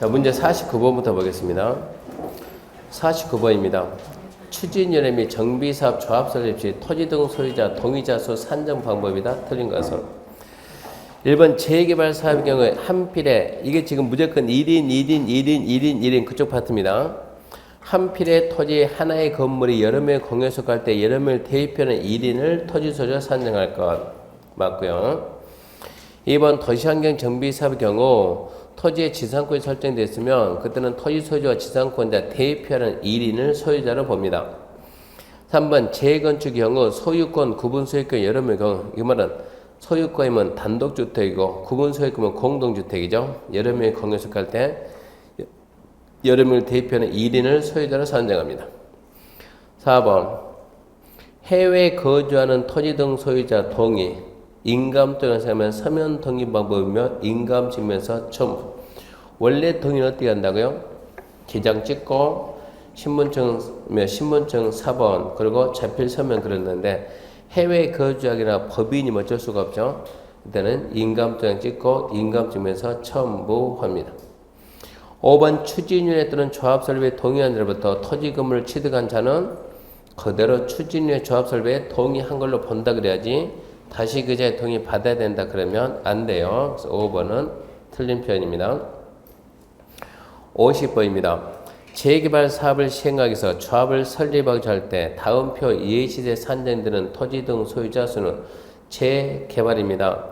자, 문제 49번부터 보겠습니다. 49번입니다. 추진연회 및 정비사업 조합 설립 시 토지 등 소유자 동의자 수 산정 방법이다. 틀린 것은 1번 재개발 사업의 경우에 한 필에 이게 지금 무조건 1인 그쪽 파트입니다. 한 필의 토지 하나의 건물이 여러 명의 공유 속할 때 여러 명을 대입하는 1인을 토지 소유자 산정할 것 맞고요. 2번 도시환경 정비 사업의 경우 토지의 지상권이 설정되어 있으면 그때는 토지 소유자와 지상권자 대입하는 1인을 소유자로 봅니다. 3번 재건축의 경우 소유권, 구분 소유권 여러 명의 경우 이 말은 소유권이면 단독주택이고 구분 소유권이면 공동주택이죠. 여러 명의 공유 속할 때 여러 명을 대입하는 1인을 소유자로 산정합니다. 4번 해외에 거주하는 토지 등 소유자 동의 인감 또는 서면 동의 방법이며 인감 증명서 첨부. 원래 동의는 어떻게 한다고요? 기장 찍고 신분증 4번 그리고 자필 서면 그랬는데 해외에 거주하기나 법인이면 어쩔 수가 없죠. 일단은 인감 또는 찍고 인감 증명서 첨부합니다. 5번 추진위원회 또는 조합 설립에 동의한 자로부터 토지 건물을 취득한 자는 그대로 추진위원회 조합 설립에 동의한 걸로 본다 그래야지 다시 그 자에 동의 받아야 된다 그러면 안 돼요. 그래서 5번은 틀린 표현입니다. 50번입니다. 재개발 사업을 시행하기 위해서 조합을 설립하기 할 때 다음표 예시에 산정되는 토지 등 소유자 수는 재개발입니다.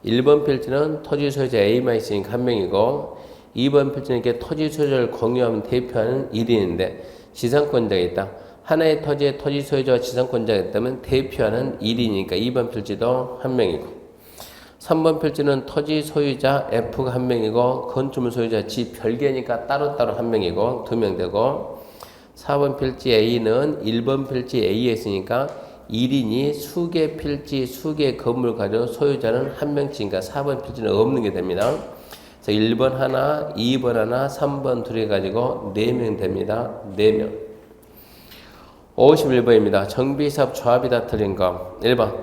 1번 필지는 토지 소유자 A만 있으니까 한 명이고 2번 필지는 이렇게 토지 소유자를 공유하면 대표하는 1인인데 지상권자가 있다. 하나의 토지에 토지 소유자와 지상권자가 있다면 대표하는 1인이니까 2번 필지도 한 명이고 3번 필지는 토지 소유자 F가 한 명이고 건축물 소유자 G 별개니까 따로따로 한 명이고 2명 되고 4번 필지 A는 1번 필지 A에 있으니까 1인이 수개 필지 수개 건물 가지고 소유자는 한 명씩이니까 4번 필지는 없는 게 됩니다. 그래서 1번 하나, 2번 하나, 3번 둘이 가지고 4명 됩니다. 4명. 51번입니다. 정비사업 조합이다 틀린 거. 1번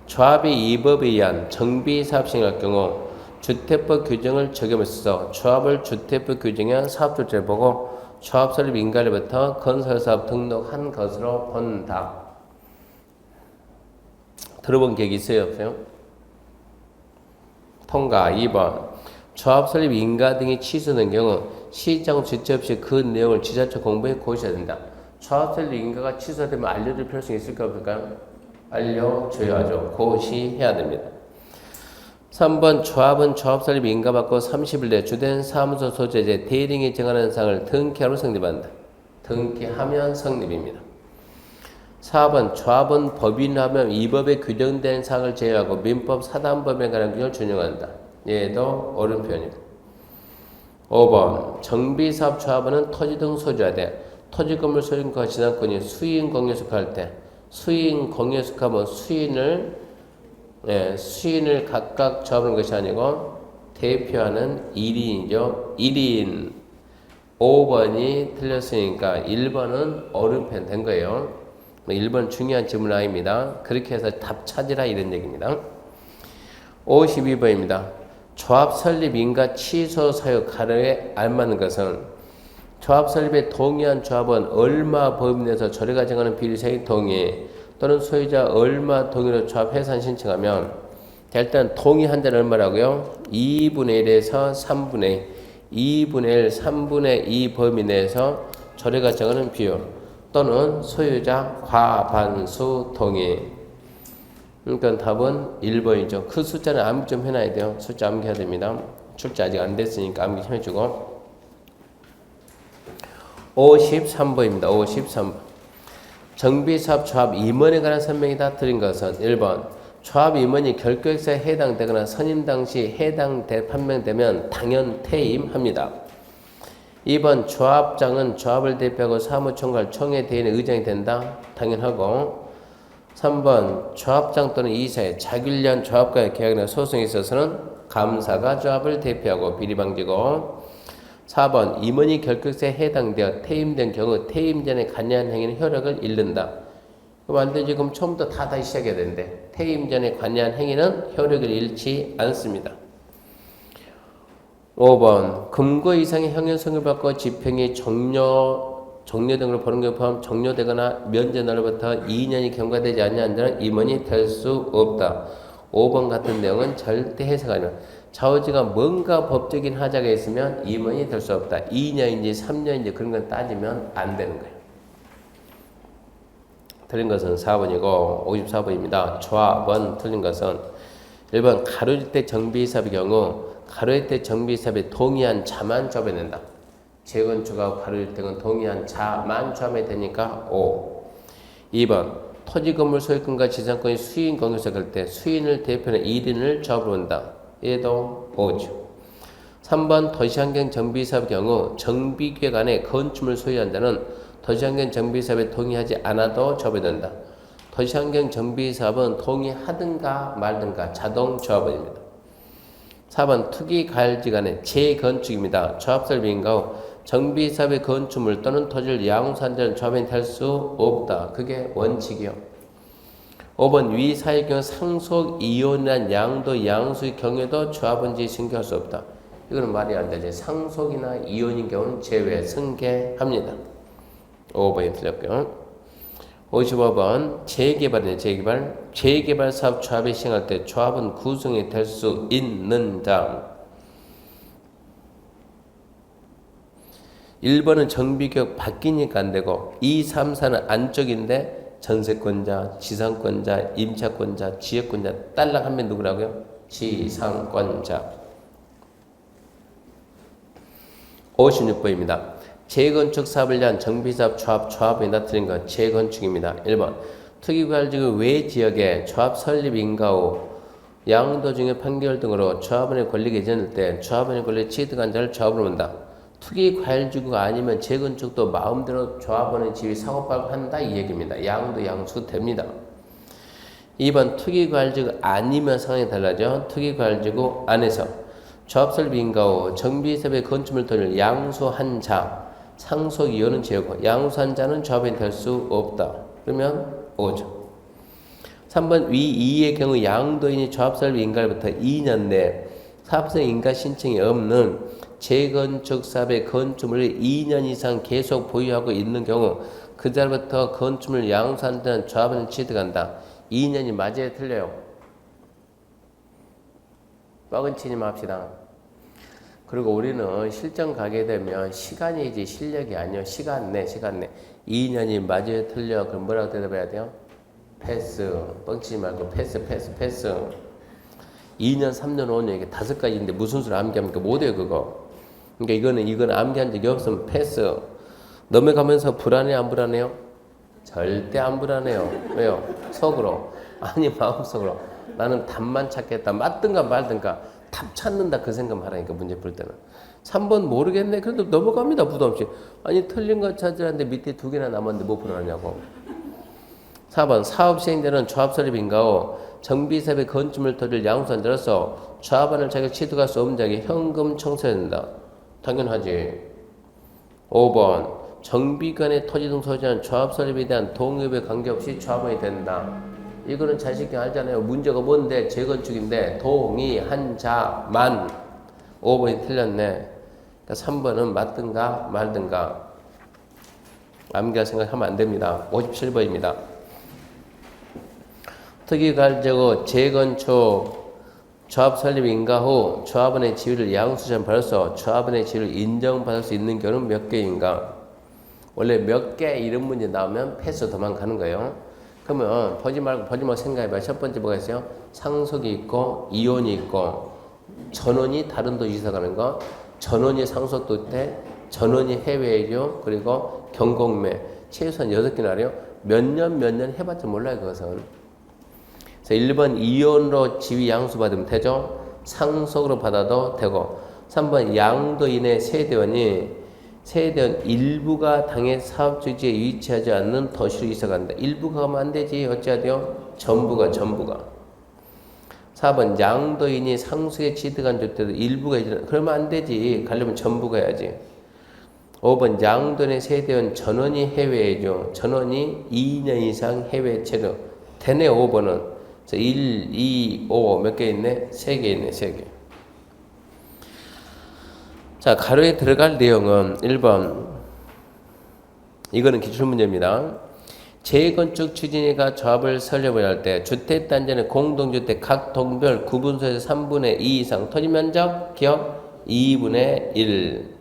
조합이 이 법에 의한 정비사업 시행할 경우 주택법 규정을 적용해서 조합을 주택법 규정의 사업조치를 보고 조합 설립 인가일부터 건설사업 등록한 것으로 본다. 들어본 계획 있어요? 없어요? 통과. 2번 조합 설립 인가 등이 취소된 경우 시장 주체 없이 그 내용을 지자체 공부에 고셔야 된다. 조합 설립 인가가 취소되면 알려줄 필요성이 있을까 없을까요? 알려줘야죠. 고시해야 됩니다. 3번 조합은 조합 설립 인가 받고 30일 내 주된 사무소 소재재 대리인이 정하는 사항을 등기하로 성립한다. 등기하면 성립입니다. 4번 조합은 법인하면 이 법에 규정된 사항을 제외하고 민법 사단법에 관한 규정을 준용한다. 얘도 옳은 표현입니다. 5번 정비사업 조합원은 토지 등 소유자에 대해 토지 건물 소유권과 지상권이 수인 공유에 속할 때 수인 공유에 속하면 수인을 각각 조합하는 것이 아니고 대표하는 1인이죠. 1인 5번이 틀렸으니까 1번은 옳은 표현 된 거예요. 1번 중요한 질문 아닙니다. 그렇게 해서 답 찾으라 이런 얘기입니다. 52번입니다. 조합 설립 인가 취소 사유 가로에 알맞는 것은 조합 설립에 동의한 조합은 얼마 범위 내에서 조례가 정하는 비례세액 동의 또는 소유자 얼마 동의로 조합 해산 신청하면 일단 동의한 자는 얼마라고요? 2분의 1에서 3분의 2분의 1, 3분의 2 범위 내에서 조례가 정하는 비율 또는 소유자 과반수 동의. 그러니까 답은 1번이죠. 그 숫자는 암기 좀 해놔야 돼요. 숫자 암기해야 됩니다. 출제 아직 안 됐으니까 암기 좀 해주고. 53번입니다. 53번. 정비사업 조합 임원에 관한 설명이 다 틀린 것은 1번 조합 임원이 결격사에 해당되거나 선임 당시 판명되면 당연 퇴임합니다. 2번 조합장은 조합을 대표하고 사무총괄 총회 대인의 의장이 된다. 당연하고 3번 조합장 또는 이사에 자기를 조합과의 계약이나 소송에 있어서는 감사가 조합을 대표하고 비리방지고 4번 임원이 결격사에 해당되어 퇴임된 경우 퇴임 전에 관여한 행위는 효력을 잃는다. 그럼 안 되지. 그럼 처음부터 다시 시작해야 되는데 퇴임 전에 관여한 행위는 효력을 잃지 않습니다. 5번 금고 이상의 형용성을 받고 집행이 종료 등으로 보는 경우 포함 종료되거나 면제 날로부터 2년이 경과되지 않는 한자는 임원이 될 수 없다. 5번 같은 내용은 절대 해석 아니야. 좌우지가 뭔가 법적인 하자가 있으면 임원이 될 수 없다. 2년인지 3년인지 그런 건 따지면 안 되는 거예요. 틀린 것은 4번이고 54번입니다. 조합은 틀린 것은 1번 가로질 때 정비사업의 경우 가로질 때 정비사업에 동의한 자만 조합해야 된다. 재건축하고 가로질 때는 동의한 자만 조합해야 되니까 O. 2번 토지 건물 소유권과 지상권이 수인 공유석일 때 수인을 대표하는 1인을 조합으로 한다. 얘도 O죠. 3번 도시환경 정비사업의 경우 정비계획 안에 건축물 소유한 자는 도시환경 정비사업에 동의하지 않아도 조합이 된다. 도시환경 정비사업은 동의하든가 말든가 자동 조합원입니다. 4번 투기가열지 간의 재건축입니다. 조합설비인가 정비사업의 건축물 또는 토지를 양수한 자는 조합원이 될 수 없다. 그게 원칙이요. 5번 위 사의 경우 상속 이혼이란 양도 양수의 경우에도 조합원지 승계할 수 없다. 이거는 말이 안 되지. 상속이나 이혼인 경우는 제외 승계합니다. 5번이 틀렸고요. 55번 재개발이네. 재개발 사업 조합에 시행할 때 조합은 구성이 될 수 있는 자. 1번은 정비계획 바뀌니까 안 되고 2, 3, 4는 안쪽인데 전세권자, 지상권자, 임차권자, 지역권자 딸랑 하면 누구라고요? 지상권자. 56번입니다. 재건축 사업을 위한 정비사업 조합이 틀린 것 재건축입니다. 1번 투기과열지구 외 지역에 조합 설립 인가 후 양도 중에 판결 등으로 조합원의 권리가 이전될 때 조합원의 권리에 취득한 자를 조합으로 본다. 투기과열지구가 아니면 재건축도 마음대로 조합원의 지위 사고팔고한다 이 얘기입니다. 양도 양수 됩니다. 2번 투기과열지구 아니면 상황이 달라져. 투기과열지구 안에서 조합 설립 인가 후 정비사업의 건축물 돈을 양수한 자 상속 이혼은 제외고 양수한 자는 조합원이 될 수 없다. 그러면 5죠. 3번 위 2의 경우 양도인이 조합 설립 인가로부터 2년 내 사업성 인가 신청이 없는 재건축 사업의 건축물을 2년 이상 계속 보유하고 있는 경우 그 자로부터 건축물을 양수한 자는 조합원이 취득한다. 2년이 맞아요? 틀려요? 뻥은 치지 맙시다. 그리고 우리는 실전 가게 되면 시간이지 실력이 아니요. 시간 내. 2년이 맞아요? 틀려? 그럼 뭐라고 대답해야 돼요? 패스. 뻥치지 말고 패스. 2년, 3년, 5년 이게 5가지인데 무슨 수를 암기합니까? 못해요 그거. 그러니까 이거는 암기한 적이 없으면 패스. 넘어가면서 불안해 안 불안해요? 절대 안 불안해요. 왜요? 속으로. 아니 마음속으로. 나는 답만 찾겠다. 맞든가 말든가. 답 찾는다 그 생각만 하라니까 문제 풀 때는. 3번 모르겠네. 그래도 넘어갑니다. 부담 없이. 아니 틀린 거 찾으라는데 밑에 2개나 남았는데 뭐 풀어놨냐고. 4번 사업 시행자는 조합 설립 인가 후 정비사업의 건축물 토지를 양수한 자로서 조합원을 자격 취득할 수 없는 자에게 현금 청소해야 된다. 당연하지. 5번 정비관의 토지 등 소지한 조합 설립에 대한 동의에 관계없이 조합원이 된다. 이거는 자식이 알잖아요. 문제가 뭔데? 재건축인데 동의한 자만. 5번이 틀렸네. 그러니까 3번은 맞든가 말든가. 암기할 생각하면 안 됩니다. 57번입니다. 특이가열지구 재건축 조합 설립 인가 후 조합원의 지위를 양수전 받아서 조합원의 지위를 인정받을 수 있는 경우는 몇 개인가? 원래 몇 개 이런 문제 나오면 패스 도망가는 거예요. 그러면 보지 말고 생각해봐. 첫 번째 뭐가 있어요? 상속이 있고 이혼이 있고 전원이 다른 도시 이사 가는 거, 전원이 상속도 때, 전원이 해외이죠. 그리고 경공매 최소한 6개나 하래요. 몇 년 해봤자 몰라요 그것은. 그래서 1번 이혼으로 지위 양수 받으면 되죠. 상속으로 받아도 되고. 3번 양도인의 세대원이 세대원 일부가 당의 사업주지에 위치하지 않는 도시로 이사간다. 일부가 가면 안 되지. 어찌해야 돼요? 전부가. 4번 양도인이 상속에 취득한 주택도 일부가 이전 그러면 안 되지. 가려면 전부가 해야지. 5번 양도인의 세대원 전원이 해외이죠. 전원이 2년 이상 해외 체류. 되네 5번은. 1, 2, 5 몇 개 있네? 3개 있네. 3개. 자, 가로에 들어갈 내용은 1번, 이거는 기출문제입니다. 재건축 추진위가 조합을 설립을 할 때 주택단지는 공동주택 각 동별 구분소에서 3분의 2 이상 토지면적 기억 2분의 1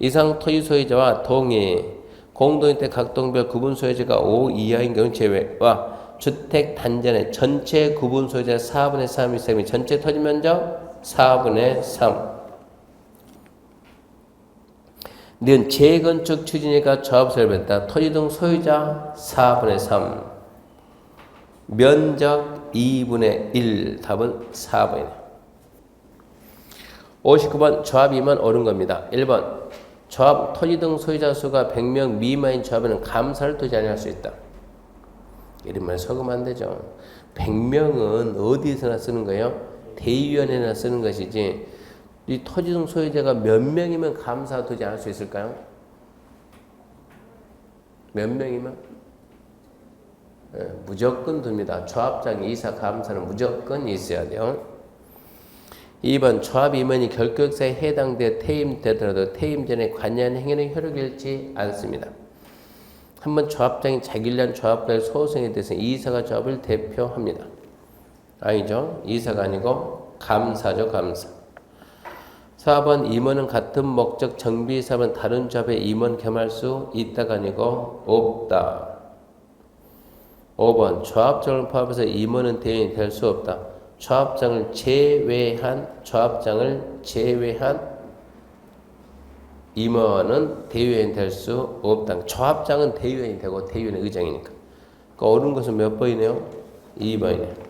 이상 토지 소유자와 동의 공동주택 각 동별 구분 소유자가 5 이하인 경우 제외와 주택단지의 전체 구분 소유자 4분의 3 이상이 전체 토지면적 4분의 3 는 재건축 추진위가 조합 설립했다. 토지 등 소유자 4분의 3 면적 2분의 1 답은 4번이네. 59번 조합이면 옳은 겁니다. 1번 조합 토지 등 소유자 수가 100명 미만인 조합에는 감사를 두지 않을 수 있다. 이러면 속으면 안 되죠. 100명은 어디서나 쓰는 거예요? 대의위원회나 쓰는 것이지 이 토지 등 소유자가 몇 명이면 감사 두지 않을 수 있을까요? 몇 명이면? 무조건 둡니다. 조합장, 이사, 감사는 무조건 있어야 돼요. 2번 조합 임원이 결격사에 해당돼 퇴임되더라도 퇴임 전에 관여한 행위는 효력을 잃지 않습니다. 한번 조합장이 자기를 조합과의 소송에 대해서 이사가 조합을 대표합니다. 아니죠. 이사가 아니고 감사죠. 감사. 4번 임원은 같은 목적 정비 사업은 다른 조합에 임원 겸할 수 있다가 아니고 없다. 5번 조합장을 포함해서 임원은 대행이 될 수 없다. 조합장을 제외한 임원은 대의원이 될 수 없다. 조합장은 대의원이 되고 대의원은 의장이니까. 그러니까 옳은 것은 몇 번이네요? 2번이네요.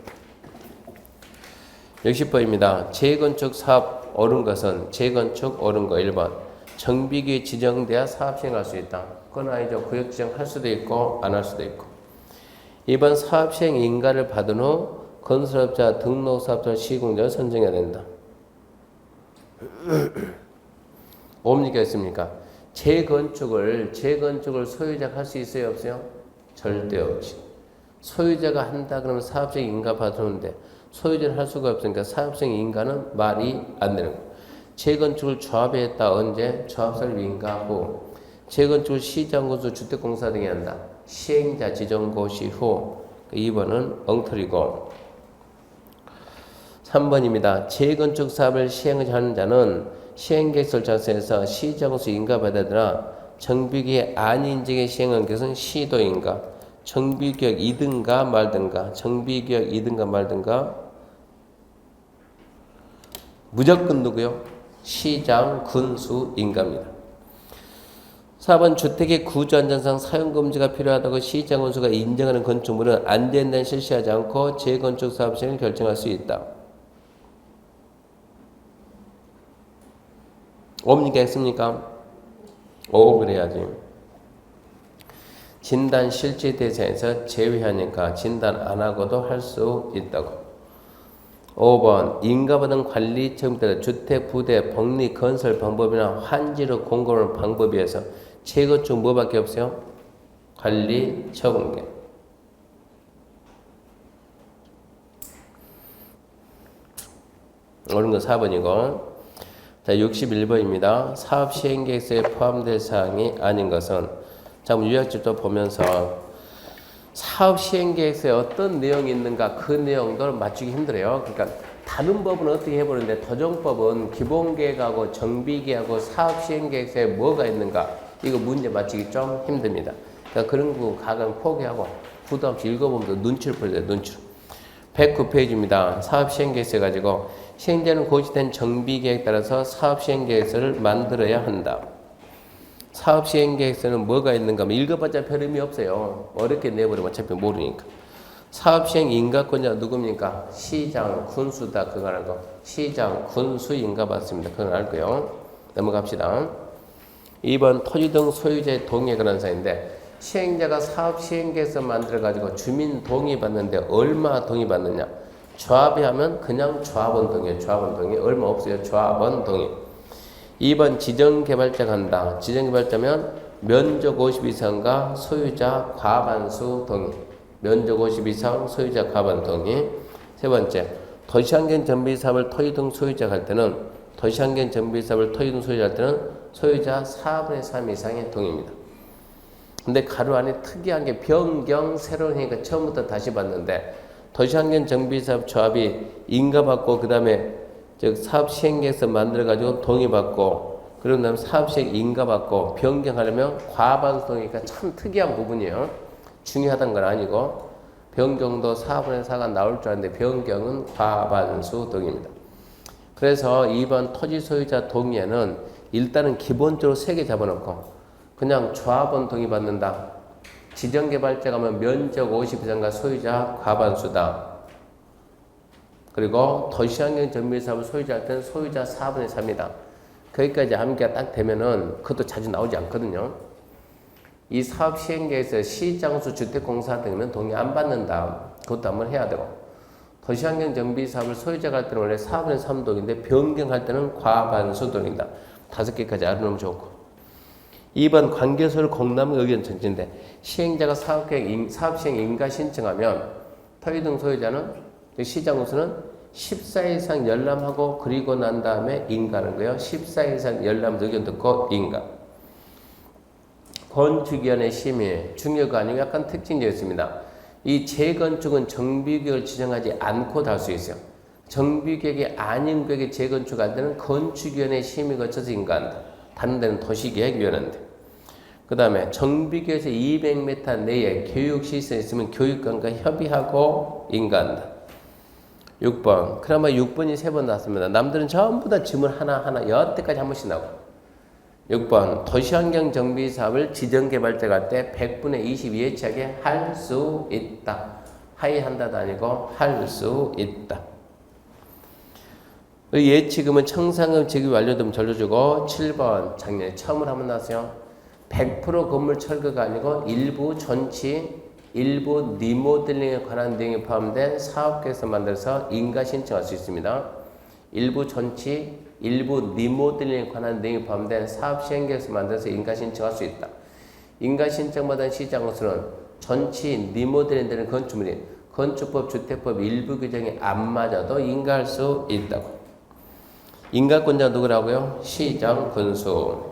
60번입니다. 재건축 사업 옳은 것은 재건축 옳은 거 1번 정비기에 지정돼야 사업 시행할 수 있다. 그건 아니죠. 구역 지정할 수도 있고 안 할 수도 있고. 2번 사업 시행 인가를 받은 후 건설업자 등록사업자 시공자를 선정해야 된다. 옵니까 있습니까? 재건축을 소유자가 할 수 있어요 없어요? 절대 없지. 소유자가 한다 그러면 사업시행 인가 받았는데 소유자는 할 수가 없으니까 사업시행 인가는 말이 안 되는 거예요. 재건축을 조합에 했다. 언제? 조합설립 인가 후. 재건축을 시장군수 주택공사 등이 한다. 시행자 지정고시 후. 2번은 엉터리고. 3번입니다. 재건축 사업을 시행하는 자는 시행계획 설정에서 시장군수 인가받아들아 정비기에 안인증에 시행한 것은 시도인가 정비기획 이든가 말든가 정비기획 이든가 말든가 무조건 누구요? 시장 군수 인가입니다. 4번 주택의 구조안전상 사용금지가 필요하다고 시장 군수가 인정하는 건축물은 안전된 실시하지 않고 재건축 사업 시행을 결정할 수 있다. 옵니까 했습니까? 오 그래야지. 진단 실제 대상에서 제외하니까 진단 안 하고도 할 수 있다고. 5번 인가받은 관리 책임에 따라 주택 부대 복리 건설 방법이나 환지로 공급하는 방법에 의해서 재건축 뭐밖에 없어요? 관리 처분권. 옳은 건 4번이고. 자, 61번입니다. 사업 시행계획서에 포함될 사항이 아닌 것은 자, 요약집도 보면서 사업 시행계획서에 어떤 내용이 있는가 그 내용들 맞추기 힘들어요. 그러니까 다른 법은 어떻게 해보는데 도정법은 기본계획하고 정비계획하고 사업 시행계획서에 뭐가 있는가 이거 문제 맞추기 좀 힘듭니다. 그러니까 그런 거 가끔 포기하고 부담 없이 읽어보면 눈치를 보여야 돼요. 눈치를. 109페이지입니다. 사업 시행계획서 가지고 시행자는 고지된 정비계획에 따라서 사업 시행계획서를 만들어야 한다. 사업 시행계획서는 뭐가 있는가 하면 읽어봤자 별 의미 없어요. 어렵게 내버리면 어차피 모르니까. 사업 시행 인가권자 누굽니까? 시장 군수다. 그거 알고. 시장 군수 인가 받습니다. 그건 알고요. 넘어갑시다. 2번 토지 등 소유자의 동의에 관한 사항인데 시행자가 사업 시행계획서 만들어가지고 주민 동의 받는데 얼마 동의 받느냐? 조합이 하면 그냥 조합원 동의, 조합원 동의 얼마 없어요. 조합원 동의. 2번 지정개발자가 한다. 지정개발자면 면적 50 이상과 소유자 과반수 동의. 면적 50 이상 소유자 과반 동의. 세 번째, 도시환경 정비 사업을 토지 등 소유자가 할 때는 도시환경 정비 사업을 토지등 소유자할 때는 소유자 4분의 3 이상의 동의입니다. 근데 가로 안에 특이한 게 변경 새로운 행위가 처음부터 다시 봤는데 도시환경 정비 사업 조합이 인가받고 그 다음에 사업 시행계획서 만들어가지고 동의받고 그런 다음에 사업 시행 인가받고 변경하려면 과반수 동의가 참 특이한 부분이에요. 중요하다는 건 아니고 변경도 4분의 4가 나올 줄 알았는데 변경은 과반수 동의입니다. 그래서 2번 토지 소유자 동의에는 일단은 기본적으로 3개 잡아놓고 그냥 조합원 동의받는다. 지정개발자가 하면 면적 50 이상과 소유자 과반수다. 그리고 도시환경 정비사업을 소유자할 때는 소유자 4분의 3이다. 거기까지 암기가 딱 되면은 그것도 자주 나오지 않거든요. 이 사업 시행계에서 시장수 주택공사 등이면 동의 안 받는다. 그것도 한번 해야 되고. 도시환경 정비사업을 소유자가 할 때는 원래 4분의 3 동의인데 변경할 때는 과반수 동의다. 5개까지 알아놓으면 좋고. 2번 관계소를 공람의 의견 전체인데 시행자가 사업 시행 인가 신청하면 토지등 소유자는 시장우수는 14일 이상 열람하고 그리고 난 다음에 인가하는 거예요. 14일 이상 열람 의견 듣고 인가. 건축위원회 심의 중요가 아니고 약간 특징이 있습니다. 이 재건축은 정비계획을 지정하지 않고 다 할 수 있어요. 정비계획이 아닌 계획에 재건축할 때는 건축위원회 심의 거쳐서 인가한다. 다른 데는 도시계획위원회인데. 그 다음에 정비계획에서 200m 내에 교육시설이 있으면 교육관과 협의하고 인가한다. 6번. 그나마 6번이 3번 나왔습니다. 남들은 전부 다 질문 하나하나 여태까지 한 번씩 나오고. 6번. 도시환경 정비사업을 지정개발자가 할 때 100분의 20 예치하게 할 수 있다. 하이한다도 아니고 할 수 있다. 예치금은 청산금 지급이 완료되면 전료주고. 7번. 작년에 처음으로 한번 나왔어요. 100% 건물 철거가 아니고 일부 전치, 일부 리모델링에 관한 내용이 포함된 사업계획서 만들어서 인가 신청할 수 있습니다. 일부 전치, 일부 리모델링에 관한 내용이 포함된 사업 시행계획서 만들어서 인가 신청할 수 있다. 인가 신청받은 시장으로서는 전치, 리모델링 되는 건축물이 건축법, 주택법 일부 규정이 안 맞아도 인가할 수 있다고. 인가권자 누구라고요? 시장 군수.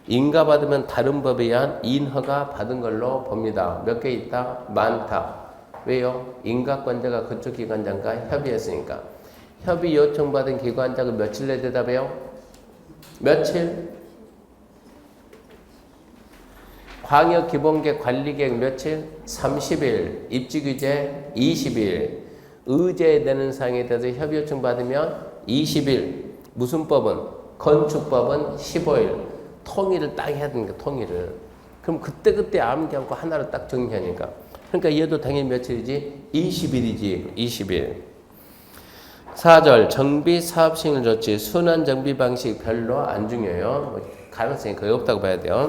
인가받으면 다른 법에 의한 인허가 받은 걸로 봅니다. 몇 개 있다? 많다. 왜요? 인가권자가 그쪽 기관장과 협의했으니까. 협의 요청받은 기관장은 며칠 내에 대답해요? 며칠? 광역기본계획 관리계획 며칠? 30일. 입지규제 20일. 의제되는 사항에 대해서 협의 요청 받으면 20일. 무슨 법은? 건축법은 15일. 통일을 딱 해야 되니까 통일을. 그럼 그때 암기하고 하나를 딱 정리하니까. 그러니까 얘도 당연히 며칠이지? 20일이지. 20일. 4절 정비 사업 시행을 조치 순환 정비 방식 별로 안 중요해요. 가능성이 거의 없다고 봐야 돼요.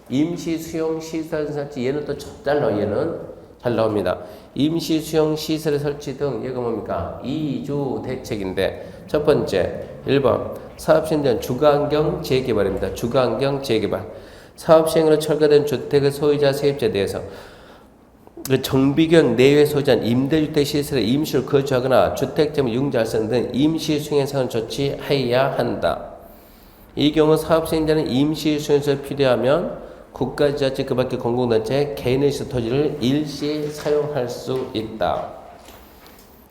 임시 수용 시설 설치 얘는 또 잘 나와. 얘는 잘 나옵니다. 임시 수용 시설의 설치 등 얘가 뭡니까? 2주 대책인데 첫 번째 1번 사업 시행 전 주거환경 재개발입니다. 주거환경 재개발. 사업 시행으로 철거된 주택의 소유자 세입자에 대해서 그 정비경 내외 소유자는 임대주택 시설에 임시로 거주하거나 주택점을 융자할성 등 임시 수행에 상한 조치해야 한다. 이 경우 사업 시행자는 임시 수행소에 필요하면 국가지자체 그 밖의 공공단체 개인의 토지를 일시 사용할 수 있다.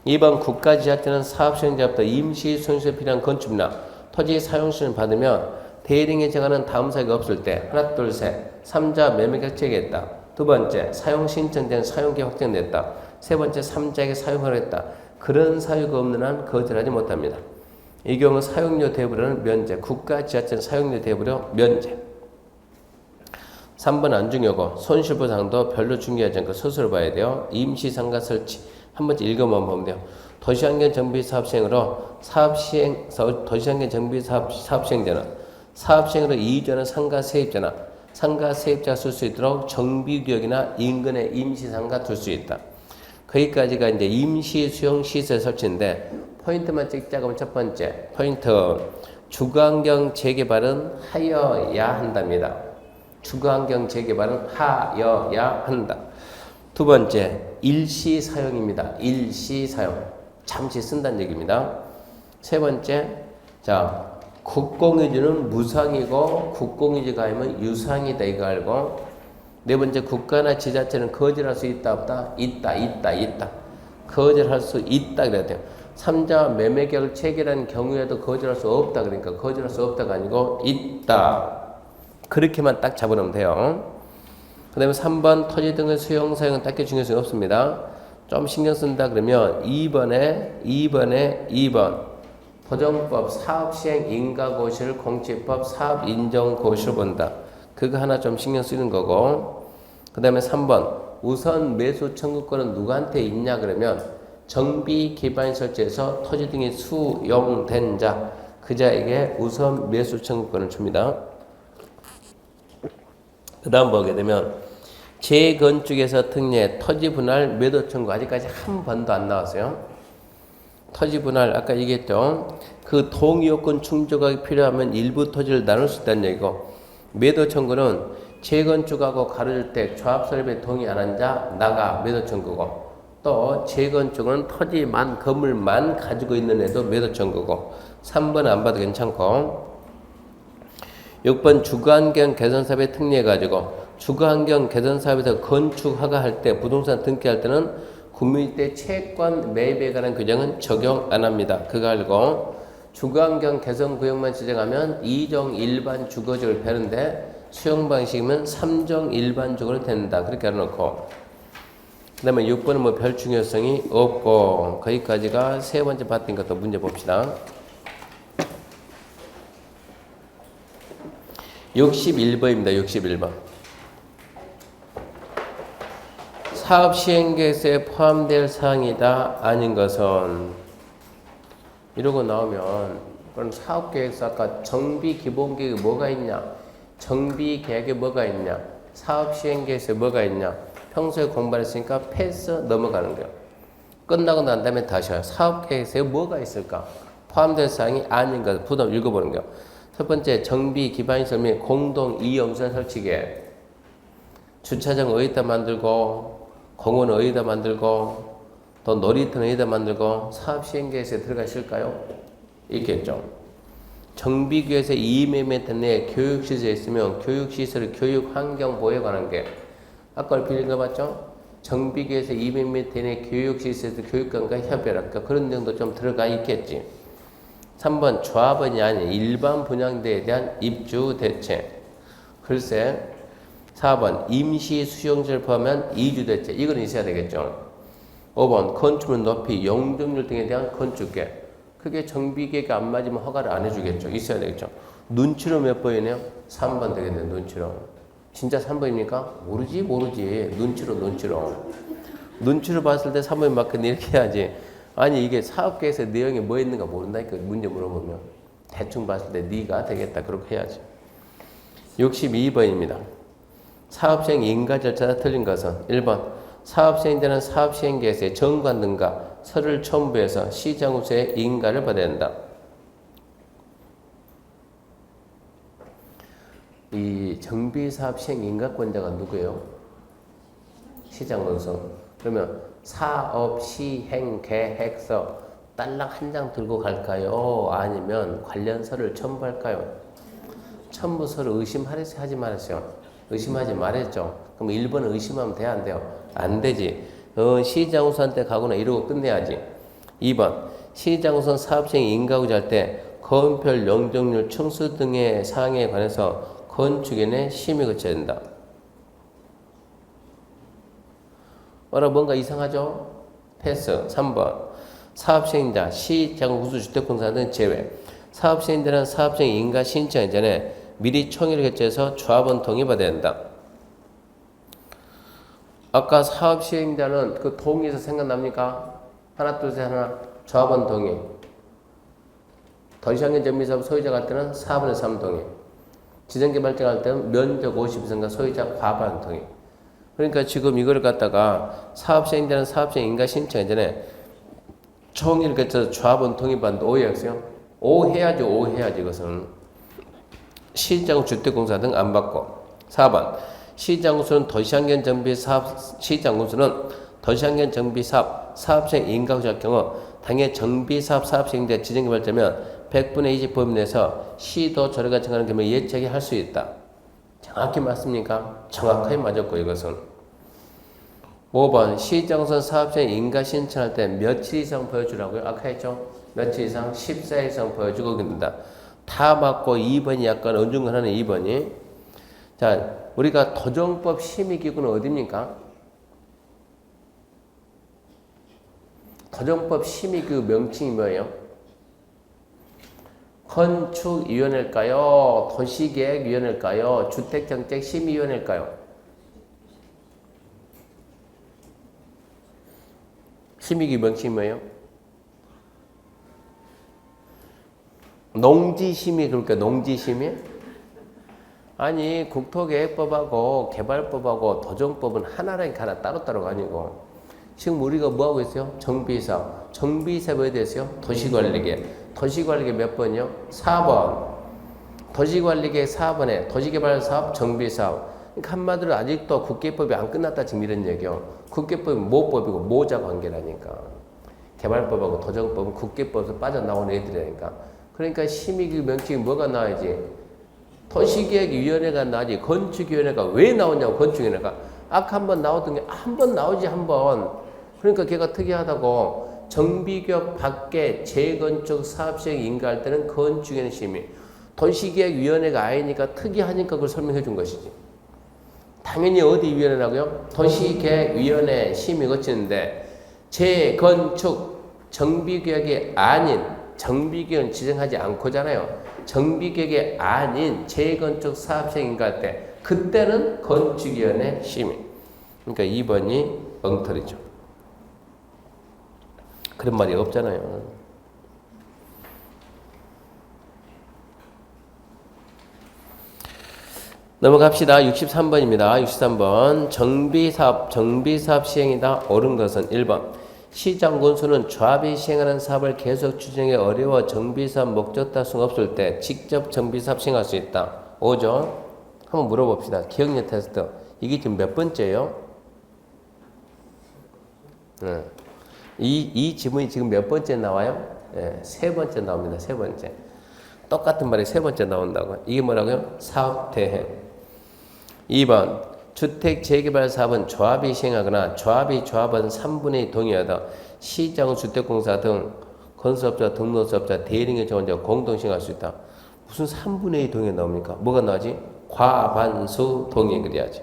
2번 국가지자체는 사업 시행자부터 임시 수행소에 필요한 건축물이나 토지 사용권을 받으면 대리인에 정하는 다음 사유가 없을 때 하나 둘 셋 3자 매매계약 체결했다. 두 번째 사용 신청된 사용계획 확정됐다. 세 번째 3자에게 사용을 했다. 그런 사유가 없는 한 거절하지 못합니다. 이 경우 사용료 대부료는 면제, 국가지자체는 사용료 대부료 면제. 3번 안 중요하고 손실보상도 별로 중요하지 않고 스스로 봐야 돼요. 임시상가 설치 한 번째 읽어만 보면 돼요. 도시환경 정비 사업 시행으로 도시환경 정비 사업 시행자는 사업 시행으로 이주하는 상가 세입자나 상가 세입자가 쓸 수 있도록 정비구역이나 인근에 임시상가 둘 수 있다. 거기까지가 이제 임시 수용 시설 설치인데 포인트만 찍자고 하면 첫 번째 포인트 주거환경 재개발은 하여야 한답니다. 주거환경 재개발은 하여야 한다. 두 번째 일시 사용입니다. 일시 사용 잠시 쓴다는 얘기입니다. 세 번째 국공유지는 무상이고 국공유지 가입은 유상이다 이거 알고, 네 번째 국가나 지자체는 거절할 수 있다 없다? 있다. 거절할 수 있다 그래야 돼요. 3자 매매계약을 체결한 경우에도 거절할 수 없다. 그러니까 거절할 수 없다가 아니고 있다. 그렇게만 딱 잡아놓으면 돼요. 그 다음에 3번 토지 등의 수용 사용은 딱히 중요성이 없습니다. 좀 신경 쓴다 그러면 2번 도정법 사업시행 인가고시를 공시법 사업인정고시로 본다. 그거 하나 좀 신경 쓰는 거고, 그 다음에 3번 우선 매수 청구권은 누구한테 있냐 그러면 정비 기반 설치에서 토지 등이 수용된 자, 그 자에게 우선 매수 청구권을 줍니다. 그 다음 보게 되면 재건축에서 특례 토지 분할 매도 청구 아직까지 한 번도 안 나왔어요. 토지 분할 아까 얘기했죠. 그 동의 요건 충족하기 필요하면 일부 토지를 나눌 수 있다는 얘기고, 매도 청구는 재건축하고 가로주택 조합설립에 동의 안 한 자 나가 매도 청구고, 또 재건축은 토지만 건물만 가지고 있는 애도 매도 청구고, 3번 안 봐도 괜찮고, 6번 주거환경 개선사업에 특례해가지고 주거환경 개선사업에서 건축 허가할 때 부동산 등기할 때는 국민주택 채권 매입에 관한 규정은 적용 안 합니다. 그거 알고, 주거환경 개선구역만 지정하면 2종 일반 주거지역을 배는데 수용 방식이면 3종 일반적으로 된다. 그렇게 알아놓고, 그 다음에 6번은 뭐 별 중요성이 없고, 거기까지가 세 번째 봤던 것도 문제 봅시다. 61번입니다. 61번. 사업시행계획서에 포함될 사항이다 아닌 것은, 이러고 나오면 그럼 사업계획서 아까 정비기본계획에 뭐가 있냐, 정비계획에 뭐가 있냐, 사업시행계획서에 뭐가 있냐, 평소에 공부했으니까 패스 넘어가는 거예요. 끝나고 난 다음에 다시 와요. 사업계획서에 뭐가 있을까, 포함될 사항이 아닌 것 부담 읽어보는 거예요. 첫 번째 정비기반시설 및 공동이용시설 설치계획, 주차장 어디다 만들고 공원 어디다 만들고 또 놀이터 어디다 만들고 사업시행계획서에 들어가실까요? 있겠죠. 정비계획서 2m 내에 교육시설이 있으면 교육시설의 교육환경보호에 관한 게 아까 얼핏 읽어봤죠? 정비계획서 200m 내에 교육시설에서 교육관과 협의랄까 그런 내용도 좀 들어가 있겠지. 3번 조합원이 아닌 일반 분양대에 대한 입주 대책. 글쎄 4번 임시 수용지를 포함한 이주 대책. 이건 있어야 되겠죠. 5번 건축물 높이 용적률 등에 대한 건축계획. 그게 정비계획이 안 맞으면 허가를 안 해주겠죠. 있어야 되겠죠. 눈치로 몇 번이네요? 3번 되겠네요. 눈치로. 진짜 3번입니까? 모르지. 눈치로 봤을 때 3번이 맞겠네 이렇게 해야지. 아니 이게 사업계획서 내용이 뭐 있는가 모른다니까. 문제 물어보면 대충 봤을 때 네가 되겠다 그렇게 해야지. 62번입니다. 사업시행 인가 절차가 틀린 것은 1번 사업시행자는 사업시행계획서에 정관 등과 서류를 첨부해서 시장후세에 인가를 받아야 한다. 이 정비사업 시행 인가권자가 누구예요? 시장으로서. 그러면 사업시행계획서 딸랑 한 장 들고 갈까요? 아니면 관련서를 첨부할까요? 첨부서를 의심하랬어요? 하지 말았어요? 의심하지 말했죠. 그럼 1번은 의심하면 돼야 안 돼요? 안 되지. 시장우선한테 가거나 이러고 끝내야지. 2번 시장우선 사업시행 인가구제 할 때 건폐율, 용적률, 층수 등의 사항에 관해서 건축인의 심의 거쳐야 된다. 뭔가 이상하죠? 패스. 3번 사업시행자, 시장우수주택공사 등 제외. 사업시행자는 사업시행 인가 신청 이전에 미리 총의를 개최해서 조합원 동의 받아야 한다. 아까 사업시행자는 그 동의에서 생각납니까? 하나 둘 셋 하나. 조합원 동의. 도시환경 정비사업 소유자 갈 때는 4분의 3 동의. 지정개발자 갈 때는 면적 50%가 소유자 과반 동의. 그러니까 지금 이걸 갖다가 사업시행자는 사업시행 인가 신청 이전에 총의를 개최해서 조합원 동의 받는다. 오해했어요? 오해야지 이것은. 시장 주택공사 등 안 받고. 4번 시장우수는 도시환경 정비사업 시장우수는 도시환경 정비사업 사업시행 인가구제 할 경우 당해 정비사업 사업시행자 지정개발자면 100분의 20 범위 내에서 시도 저리가 정하는 금액 예측이 할 수 있다. 정확히 맞습니까? 정확하게 맞았고 이것은. 5번 시정선 사업자의 인가 신청할 때 며칠 이상 보여주라고요? 아까 했죠? 며칠 이상? 14일 이상 보여주고 된다. 다 맞고 2번이 약간 어중간하는 2번이. 자, 우리가 도정법 심의기구는 어디입니까? 도정법 심의기구 명칭이 뭐예요? 건축위원회일까요? 도시계획위원회일까요? 주택정책심의위원회일까요? 심의기구 명칭이 뭐예요? 농지심의. 그러니까 농지심의? 아니 국토계획법하고 개발법하고 도정법은 하나라니까 하나 따로따로가 아니고 지금 우리가 뭐하고 있어요? 정비사업. 정비사업 어디에 있어요? 도시관리계. 도시관리계 몇 번이요? 4번. 도시관리계 4번에 도시개발사업, 정비사업. 그러니까 한마디로 아직도 국계법이 안 끝났다 지금 이런 얘기요. 국계법이 모법이고 모자 관계라니까. 개발법하고 도정법은 국계법에서 빠져나온 애들이라니까. 그러니까 심의기구 명칭이 뭐가 나와야지? 도시계획위원회가 나지. 건축위원회가 왜 나오냐고. 건축위원회가 아까 한번 나오던 게 한 번 나오지 한 번. 그러니까 걔가 특이하다고. 정비局밖에 재건축 사업시행 인가할 때는 건축위원회 심의. 도시계획위원회가 아니니까 특이하니까 그걸 설명해 준 것이지. 당연히 어디 위원회라고요? 도시계획위원회 심의 거치는데 재건축 정비계획이 아닌 정비계획은 지정하지 않고잖아요. 정비계획이 아닌 재건축 사업시행 인가할 때 그때는 건축위원회 심의. 그러니까 2번이 엉터리죠. 그런 말이 없잖아요. 넘어갑시다. 63번입니다. 63번. 정비사업 시행이다. 옳은 것은 1번. 시장군수는 조합이 시행하는 사업을 계속 추진하기 어려워 정비사업 목적 달성 없을 때 직접 정비사업 시행할 수 있다. 5죠. 한번 물어봅시다. 기억력 테스트. 이게 지금 몇 번째예요? 이 지문이 지금 몇 번째 나와요? 네, 세 번째 나옵니다. 세 번째. 똑같은 말이 세 번째 나온다고. 이게 뭐라고요? 사업 대행. 2번. 주택 재개발 사업은 조합이 시행하거나 조합은 3분의 2 동의하다. 시장, 주택공사 등 건설업자, 등록사업자, 대리인의 정원자 공동 시행할 수 있다. 무슨 3분의 2 동의 나옵니까? 뭐가 나오지? 과반수 동의 그래야지.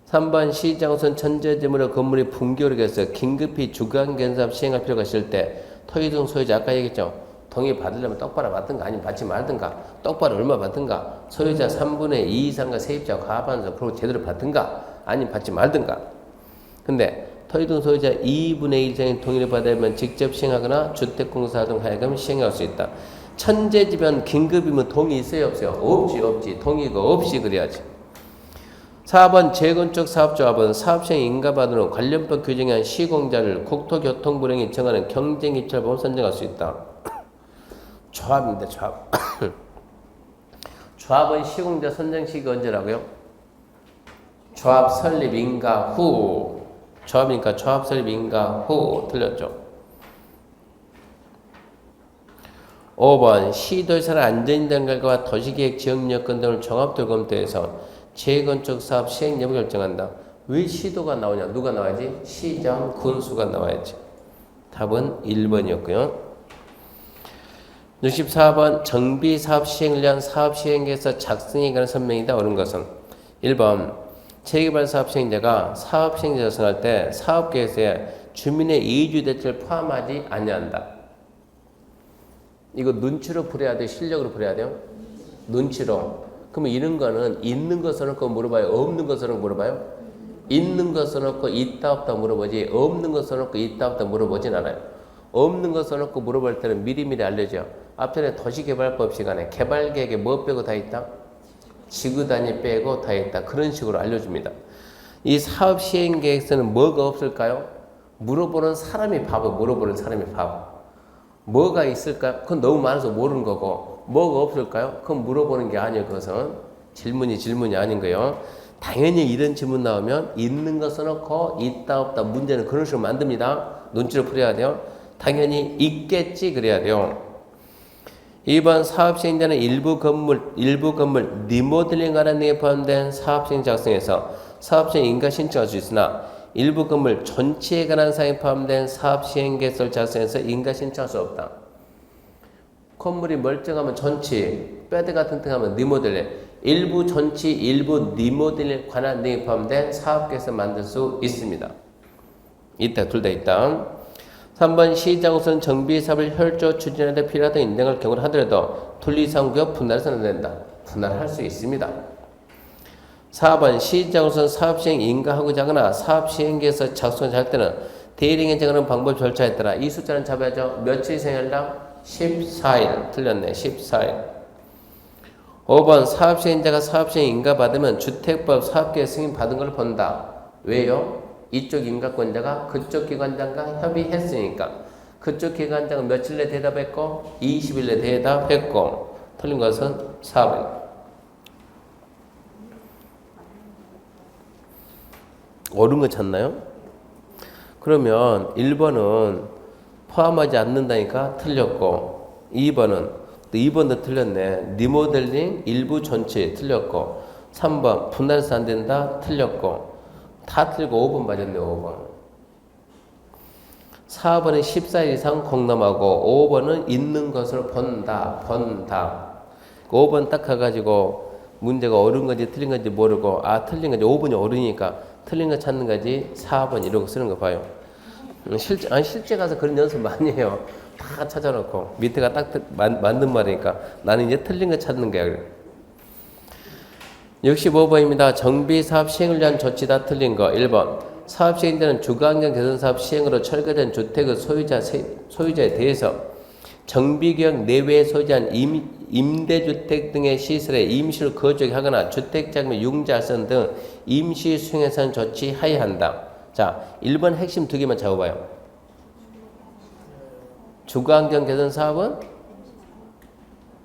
3번 시장선 천재지물의 건물이 붕괴를 해서 긴급히 주간견사업 시행할 필요가 있을 때 토지등 소유자 아까 얘기했죠. 동의 받으려면 똑바로 받든가 아니면 받지 말든가 똑바로 얼마 받든가 소유자 3분의 2 이상과 세입자 과반수 그리고 제대로 받든가 아니면 받지 말든가. 근데 토지등 소유자 2분의 1 이상의 동의를 받으면 직접 시행하거나 주택공사 등 하여금 시행할 수 있다. 천재지변 긴급이면 동의 있어요 없어요? 없지. 동의가 없이 그래야지. 4번 재건축 사업조합은 사업시행 인가받은 후 관련법 규정에 한 시공자를 국토교통부령이 정하는 경쟁입찰법을 선정할 수 있다. 조합입니다. 조합. 조합은 시공자 선정 시기가 언제라고요? 조합 설립 인가 후. 조합이니까 조합 설립 인가 후. 틀렸죠. 5번 시도의사는 안전인단 결과와 도시계획 지역 여건 등을 종합적으로 검토해서 재건축 사업 시행 여부 결정한다. 왜 시도가 나오냐? 누가 나와야지? 시장 군수가 나와야지. 답은 1번이었고요. 64번 정비 사업 시행을 위한 사업 시행계획서 작성에 관한 설명이다. 옳은 것은 1번 재개발 사업 시행자가 사업 시행자 작성할 때 사업계획서에 주민의 이주 대책을 포함하지 아니한다. 이거 눈치로 풀어야 돼? 실력으로 풀어야 돼요? 눈치로. 그러면 이런 거는 있는 거 써놓고 물어봐요? 없는 거 써놓고 물어봐요? 있는 거 써놓고 있다 없다 물어보지 없는 거 써놓고 있다 없다 물어보진 않아요. 없는 거 써놓고 물어볼 때는 미리미리 알려줘. 앞전에 도시개발법 시간에 개발계획에 뭐 빼고 다 있다? 지구단위 빼고 다 있다. 그런 식으로 알려줍니다. 이 사업 시행계획서는 뭐가 없을까요? 물어보는 사람이 바보. 물어보는 사람이 바보. 뭐가 있을까요? 그건 너무 많아서 모르는 거고. 뭐가 없을까요? 그건 물어보는 게 아니에요. 그것은 질문이 아닌 거예요. 당연히 이런 질문 나오면 있는 거 써놓고 있다 없다 문제는 그런 식으로 만듭니다. 눈치로 풀어야 돼요. 당연히 있겠지 그래야 돼요. 2번 사업 시행자는 일부 건물 리모델링 관한 내용에 포함된 사업 시행 작성에서 사업 시행 인가 신청할 수 있으나 일부 건물 전체에 관한 사항이 포함된 사업 시행 계획서를 작성해서 인가 신청할 수 없다. 건물이 멀쩡하면 전체, 배드 같은 데 하면 리모델링, 일부 전체, 일부 리모델링 관한 내용이 포함된 사업 계획서 만들 수 있습니다. 있다, 둘 다 있다. 3번 시장으로서는 정비 사업을 혈조 추진하는 데 필요하다는 인정할 경우를 하더라도 분리상구역 분할해서는 안 된다. 분할할 수 있습니다. 4번 시장으로서는 사업시행 인가하고자 하거나 사업시행계획서 작성할 때는 대리행위 정하는 방법 절차에 따라 이 숫자는 잡아야죠. 며칠 생활당 14일. 틀렸네. 14일. 5번 사업시행자가 사업시행 인가받으면 주택법 사업계획 승인 받은 걸 본다. 왜요? 이쪽 인가권자가 그쪽 기관장과 협의했으니까. 그쪽 기관장은 며칠 내에 대답했고 20일 내에 대답했고 틀린 것은 4번. 옳은 거 찾나요? 그러면 1번은 포함하지 않는다니까 틀렸고 2번은 또 2번도 틀렸네. 리모델링 일부 전체 틀렸고 3번 분할해서 안 된다 틀렸고 다 틀리고 5번 맞았네. 5번. 4번은 14일 이상 공람하고 5번은 있는 것을 본다. 5번 딱 가가지고 문제가 옳은 건지 틀린 건지 모르고 틀린 건지 5번이 옳으니까 틀린 거 찾는 거지 4번 이러고 쓰는 거 봐요. 실제 가서 그런 연습 많이 해요. 다 찾아놓고 밑에가 딱 맞는 말이니까 나는 이제 틀린 거 찾는 거야. 그래. 65번입니다. 정비사업 시행을 위한 조치다 틀린 거 1번 사업 시행자는 주거환경 개선 사업 시행으로 철거된 주택의 소유자에 대해서 정비구역 내외에 소유한 임대주택 등의 시설에 임시로 거주하게 하거나 주택자금의 융자선 등 임시 수행해서는 조치하여야 한다. 자, 1번 핵심 두 개만 잡아봐요. 주거환경 개선 사업은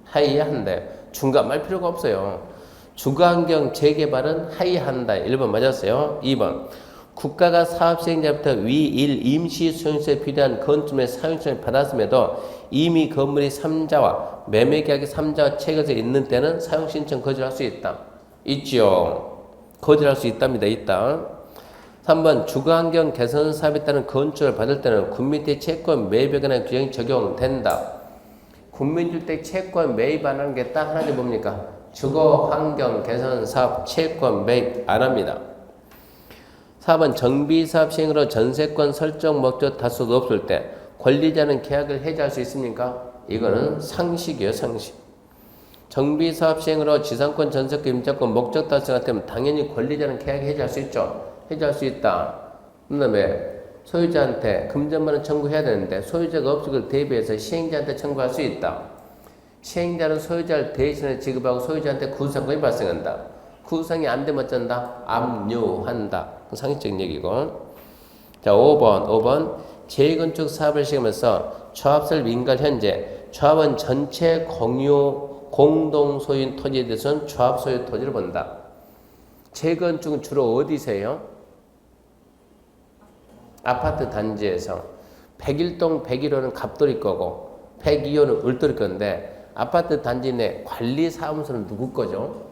하여야 한대. 중간 말 필요가 없어요. 주거환경 재개발은 하여야 한다. 1번 맞았어요. 2번 국가가 사업 시행자부터 위 1 임시 수용소에 필요한 건축물의 사용권을 받았음에도 이미 건물이 3자와 매매계약이 3자와 체결되어 있는 때는 사용신청 거절할 수 있다. 있지요. 거절할 수 있답니다. 있다. 3번 주거환경 개선 사업에 따른 건축을 받을 때는 군민주택 채권 매입에 관한 규정이 적용된다. 국민주택 채권 매입 안 하는 게 딱 하나지 뭡니까? 주거환경 개선 사업 채권 매입 안 합니다. 4번 정비사업 시행으로 전세권 설정 목적 다수가 없을 때 권리자는 계약을 해지할 수 있습니까? 이거는 상식이에요. 상식. 정비사업 시행으로 지상권, 전세권, 임차권 목적 다수가 되면 당연히 권리자는 계약 해지할 수 있죠. 해지할 수 있다. 그 다음에 소유자한테 금전만은 청구해야 되는데 소유자가 없이 그걸 대비해서 시행자한테 청구할 수 있다. 시행자는 소유자를 대신해 지급하고 소유자한테 구상권이 발생한다. 구상이 안 되면 어쩐다? 압류한다. 상식적인 얘기고. 자, 5번. 재건축 사업을 시행하면서 조합설 민간 현재 조합원 전체 공동 소유인 토지에 대해서는 조합 소유 토지를 본다. 재건축은 주로 어디세요? 아파트 단지에서 101동 101호는 갑돌이 거고 102호는 울돌이 건데 아파트 단지 내 관리 사무소는 누구 거죠?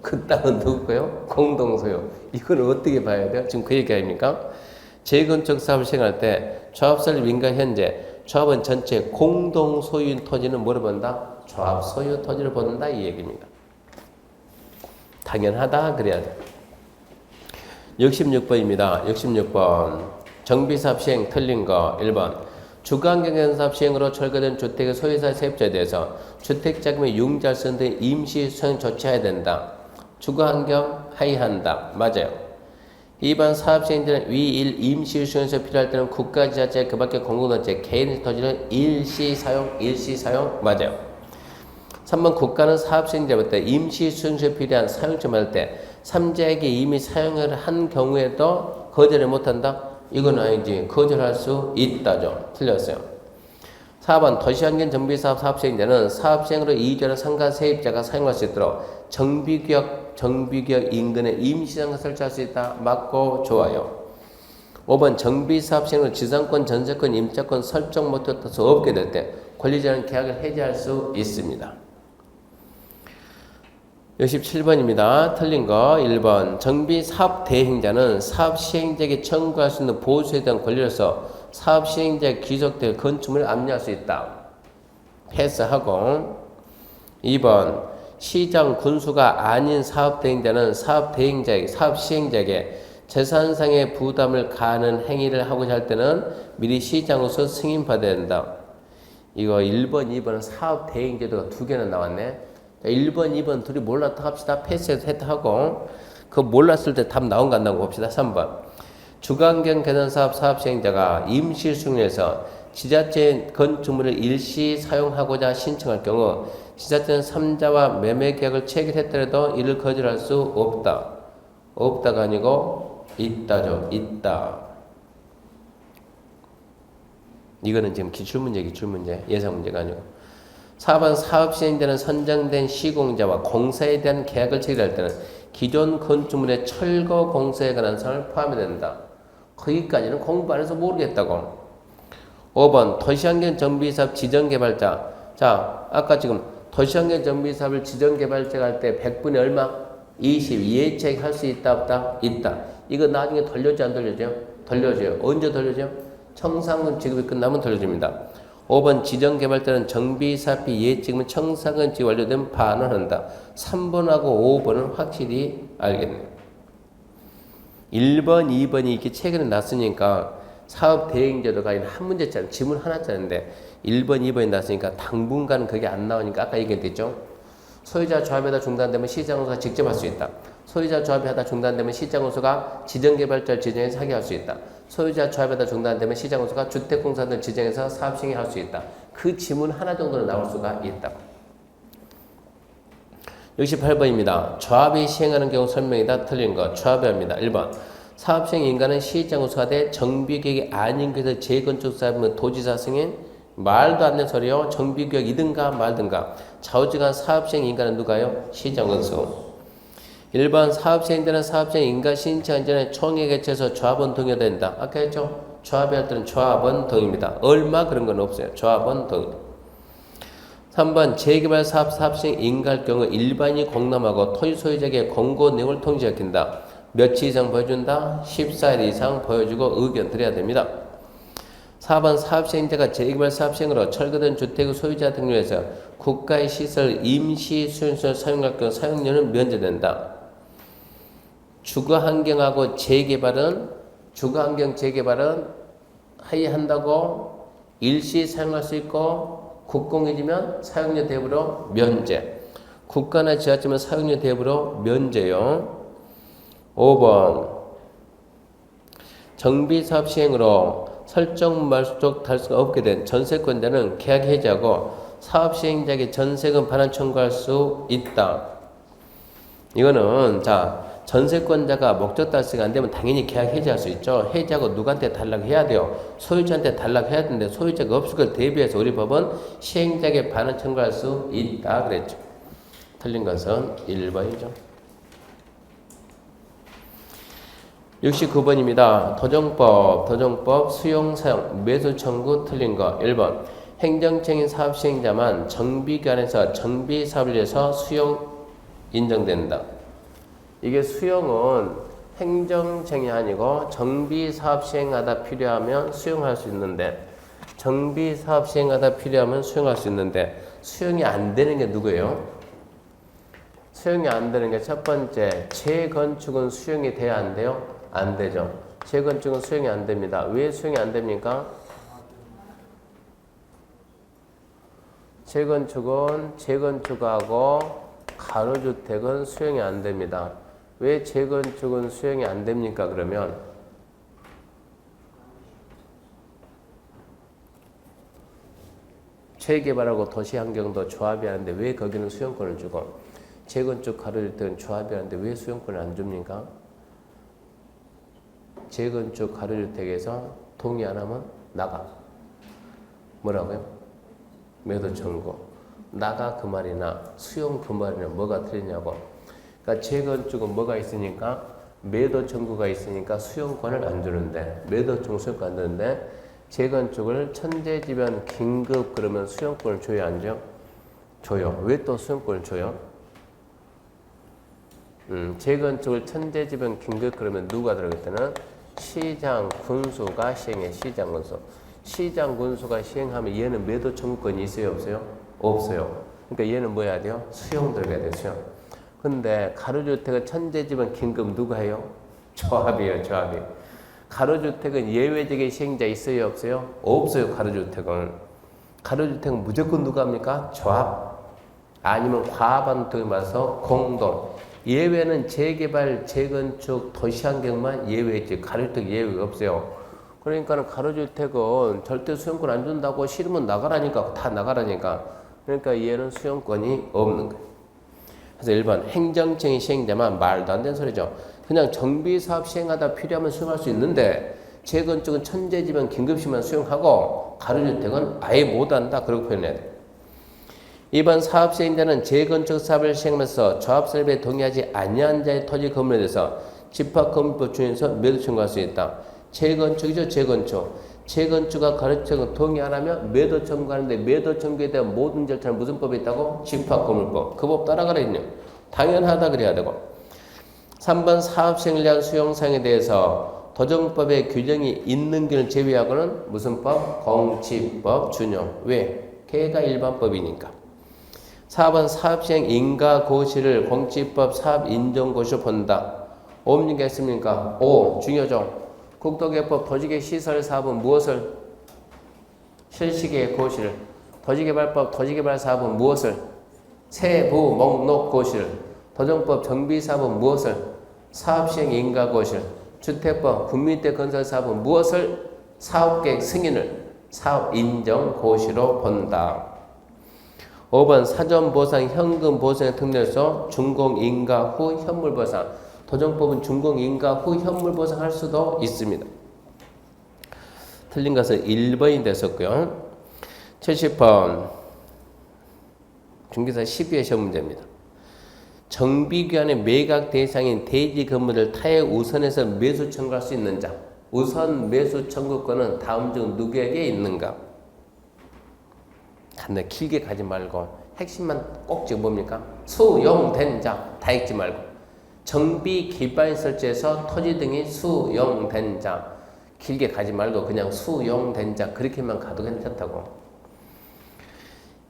그 땅은 누구 거요? 공동소유. 이걸 어떻게 봐야 돼요? 지금 그 얘기 아닙니까? 재건축 사업을 시행할 때 조합설 민간 현재 조합원 전체 공동소유인 토지는 뭐를 본다? 조합 소유 토지를 본다 이 얘기입니다. 당연하다 그래야 돼. 66번입니다. 66번 정비사업 시행 틀린 거 1번 주거환경개선사업 시행으로 철거된 주택의 소유자 세입자에 대해서 주택자금의 융자선 등 임시 수행 조치해야 된다. 주거환경 하이한다. 맞아요. 2번 사업 시행자는 위 1 임시 수용소에 필요할 때는 국가 지자체 그 밖에 공공단체 개인 토지를 일시 사용 맞아요. 3번 국가는 사업 시행자부터 임시 수용소에 필요한 사용权받을 때 3자에게 이미 사용을 한 경우에도 거절을 못한다? 이건 아니지. 거절할 수 있다죠. 틀렸어요. 4번 도시환경 정비사업 사업 시행자는 사업 시행으로 이주하는 상가 세입자가 사용할 수 있도록 정비구역 인근에 임시장을 설치할 수 있다. 맞고 좋아요. 5번 정비사업 시행으로 지상권, 전세권, 임차권 설정 목적 다수 없게 될 때 권리자는 계약을 해지할 수 있습니다. 67번입니다. 틀린 거 1번. 정비 사업 대행자는 사업 시행자에게 청구할 수 있는 보수에 대한 권리로서 사업 시행자의 귀속될 건축물을 압류할 수 있다. 패스하고 2번. 시장 군수가 아닌 사업 대행자는 사업 시행자에게 재산상의 부담을 가하는 행위를 하고자 할 때는 미리 시장으로서 승인받아야 된다. 이거 1번, 2번은 사업 대행제도가 두 개나 나왔네. 1번, 2번 둘이 몰랐다 합시다. 패스해서 했다하고 그 몰랐을 때 답 나온 거 안 나온 거 봅시다. 3번. 주거환경 개선 사업 시행자가 임시 수용해서 지자체 건축물을 일시 사용하고자 신청할 경우 지자체는 3자와 매매 계약을 체결했더라도 이를 거절할 수 없다. 없다가 아니고 있다죠. 있다. 이거는 지금 기출문제, 예상문제가 아니고. 4번 사업시행자는 선정된 시공자와 공사에 대한 계약을 체결할 때는 기존 건축물의 철거 공사에 관한 사항을 포함해야 된다. 거기까지는 공부 안 해서 모르겠다고. 5번 도시환경 정비사업 지정개발자. 자, 아까 지금 도시환경 정비사업을 지정개발자가 할 때 100분의 얼마? 20 이해책 할 수 있다 없다? 있다. 이거 나중에 돌려줘 안 돌려줘요? 돌려줘요. 언제 돌려줘요? 청산금 지급이 끝나면 돌려줍니다. 5번 지정개발자는 정비사업비 이해책임은 청산금 지급 완료된 반환한다. 3번하고 5번은 확실히 알겠네요. 1번, 2번이 이렇게 최근에 났으니까 사업 대행제도가 한 문제짜리 지문 하나짜리인데 1번, 2번이 났으니까 당분간 그게 안 나오니까 아까 얘기했죠. 소유자 조합에다 중단되면 시장으로서 직접 할 수 있다. 소유자 조합이 하다 중단되면 시장으로서가 지정개발자를 지정해서 하게 할 수 있다. 소유자 조합에다 중단되면 시장으로서가 주택공사들 지정해서 사업 시행할 수 있다. 그 지문 하나 정도는 나올 수가 있다. 68번입니다. 조합이 시행하는 경우 설명이다. 틀린 거. 조합이 합니다. 1번. 사업 시행 인가는 시장으로서가 돼 정비계획이 아닌 것에서 재건축 사업은 도지사 승인 말도 안 되는 소리요. 정비계획이든가 말든가. 좌우지간 사업시행 인가는 누가요? 시장건수. 1번 사업시행자는 사업시행 인가 신청한 전에 총회 개최해서 조합원 동의가 된다. 아까 했죠? 조합이 할 때는 조합원 동의입니다. 얼마 그런 건 없어요. 조합원 동의. 3번 재개발 사업시행 인가할 경우 일반인이 공람하고 토지 소유자에게 공고 내용을 통지시킨다. 며칠 이상 보여준다? 14일 이상 보여주고 의견 드려야 됩니다. 4번 사업시행자가 재개발 사업시행으로 철거된 주택의 소유자 등록에서 국가의 시설 임시 수용시설 사용할 경우 사용료는 면제된다. 주거환경하고 주거환경 재개발은 하이한다고 일시 사용할 수 있고 국공해지면 사용료 대부로 면제. 국가나 지자체면 사용료 대부로 면제요. 5번 정비사업 시행으로 설정 말소적 달성가 없게 된 전세권자는 계약 해지하고 사업 시행자에게 전세금 반환 청구할 수 있다. 이거는 자 전세권자가 목적 달성이 안 되면 당연히 계약 해지할 수 있죠. 해지하고 누구한테 단락해야 돼요? 소유자한테 단락해야 되는데 소유자가 없을 걸 대비해서 우리 법은 시행자에게 반환 청구할 수 있다 그랬죠. 틀린 것은 1번이죠. 69번입니다. 도정법 수용, 매수 청구 틀린 거 1번 행정청인 사업 시행자만 정비기관에서 정비사업을 위해서 수용 인정된다. 이게 수용은 행정청이 아니고 정비사업 시행하다 필요하면 수용할 수 있는데 정비사업 시행하다 필요하면 수용할 수 있는데 수용이 안 되는 게 누구예요? 수용이 안 되는 게 첫 번째 재건축은 수용이 돼야 안 돼요? 안 되죠. 재건축은 수용이 안 됩니다. 왜 수용이 안 됩니까? 재건축하고 가로주택은 수용이 안 됩니다. 왜 재건축은 수용이 안 됩니까? 그러면 재개발하고 도시환경도 조합이 하는데 왜 거기는 수용권을 주고 재건축 가로주택은 조합이 하는데 왜 수용권을 안 줍니까? 재건축 가로주택에서 동의 안 하면 나가. 뭐라고요? 매도 청구. 나가 그 말이나 수용 그 말이나 뭐가 틀리냐고. 그러니까 재건축은 뭐가 있으니까 매도 청구가 있으니까 수용권을 안 주는데 매도 청구 수용권 안 주는데 재건축을 천재지변 긴급 그러면 수용권을 줘야 안 줘? 줘요. 왜 또 수용권을 줘요? 재건축을 천재지변 긴급 그러면 누가 들어갈 때는 시장 군수가 시행해. 시장 군수. 시장 군수가 시행하면 얘는 매도 청구권이 있어요, 없어요? 없어요. 그러니까 얘는 뭐 해야 돼요? 수용 들어가야 돼요, 수용. 근데 가로주택은 천재지변 긴급 누가 해요? 조합이에요, 조합이. 가로주택은 예외적인 시행자 있어요, 없어요? 없어요, 가로주택은. 가로주택은 무조건 누가 합니까? 조합. 아니면 과반통에 맞서 공동. 예외는 재개발, 재건축, 도시환경만 예외지. 가로주택 예외가 없어요. 그러니까 가로주택은 절대 수용권 안 준다고 싫으면 나가라니까. 다 나가라니까. 그러니까 얘는 수용권이 없는 거예요. 그래서 1번 행정청이 시행되면 말도 안 되는 소리죠. 그냥 정비사업 시행하다 필요하면 수용할 수 있는데 재건축은 천재지변 긴급시만 수용하고 가로주택은 아예 못한다. 그렇게 표현해야 돼요. 2번 사업 시행자는 재건축 사업을 시행하면서 조합설립에 동의하지 아니한 자의 토지 건물에 대해서 집합건물법 중에서 매도 청구할 수 있다. 재건축이죠. 재건축. 재건축과 가로주택은 동의 안 하면 매도 청구하는데 매도 청구에 대한 모든 절차는 무슨 법이 있다고? 집합건물법. 그 법 따라가라 했냐? 당연하다 그래야 되고. 3번 사업 시행을 위한 수용사항에 대해서 도정법에 규정이 있는 경우를 제외하고는 무슨 법? 공치법 준용. 왜? 걔가 일반법이니까. 4번 사업시행 인가고시를 공치법 사업인정고시로 본다. 옵니까 했습니까? 오, 중요하죠. 국토개법 도시계시설사업은 무엇을? 실시계고시를. 도시개발법 도시개발사업은 무엇을? 세부 목록고시를. 도정법 정비사업은 무엇을? 사업시행 인가고시를. 주택법 국민주택 건설사업은 무엇을? 사업계획 승인을. 사업인정고시로 본다. 5번 사전보상 현금보상의 특례에서 준공인가 후 현물보상. 도정법은 준공인가 후 현물보상 할 수도 있습니다. 틀린 것은 1번이 됐었고요. 70번 중개사 12회 시험 문제입니다. 정비기관의 매각 대상인 대지 건물을 타의 우선해서 매수 청구할 수 있는 자. 우선 매수 청구권은 다음 중 누구에게 있는가? 간단히 길게 가지 말고 핵심만 꼭 지금 뭡니까? 수용된 자. 다 읽지 말고. 정비 기반 설치에서 토지 등이 수용된 자. 길게 가지 말고 그냥 수용된 자. 그렇게만 가도 괜찮다고.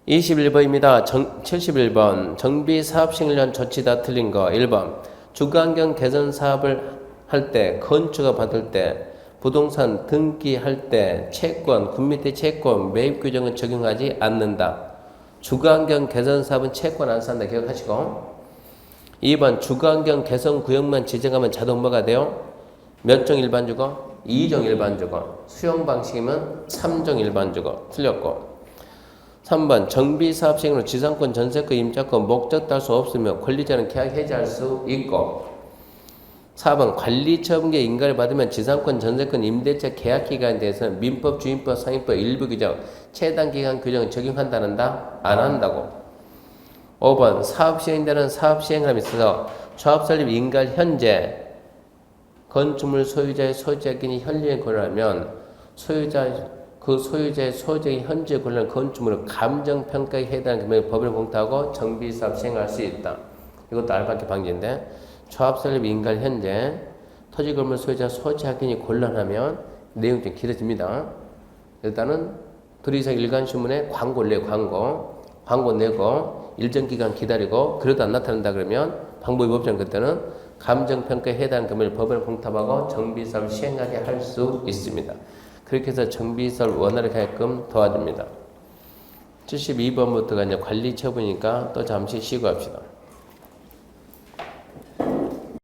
21번입니다. 71번 정비 사업 시행을 위한 조치다 틀린 거. 1번 주거환경 개선 사업을 할 때, 건축을 받을 때, 부동산 등기할 때 채권, 군민대 채권, 매입 규정은 적용하지 않는다. 주거환경 개선 사업은 채권 안 산다. 기억하시고. 2번 주거환경 개선 구역만 지정하면 자동 뭐가 돼요? 몇 종 일반주거? 2종 일반주거. 수용 방식이면 3종 일반주거. 틀렸고. 3번 정비사업 시행으로 지상권, 전세권, 임차권, 목적 따를 수 없으며 권리자는 계약 해지할 수 있고. 4번 관리처분계 인가를 받으면 지상권, 전세권, 임대차 계약기간에 대해서는 민법, 주임법, 상위법 일부 규정, 최단기간 규정을 적용한다는다? 안 한다고. 5번 사업 시행자는 사업 시행함에 있어서 조합 설립 인가 현재 건축물 소유자의 소유자끼리 현리에 권하면 소유자의 소유자의 현재 권한 건축물을 감정평가에 해당하는 금액을 법을 공탁하고 정비사업 시행할 수 있다. 이것도 알바기 방지인데 조합 설립 인가 현재 토지 건물 소유자 소유자끼리 곤란하면 내용이 좀 길어집니다. 일단은 둘 이상 일간신문에 광고를 내고 광고 내고 일정 기간 기다리고 그래도 안 나타난다 그러면 방법이 없잖아요. 그때는 감정평가에 해당하는 금액을 법을 공탁하고 정비사업을 시행하게 할 수 있습니다. 그렇게 해서 정비사업을 원활하게 하게끔 도와줍니다. 72번부터가 이제 관리 처분이니까 또 잠시 쉬고 합시다.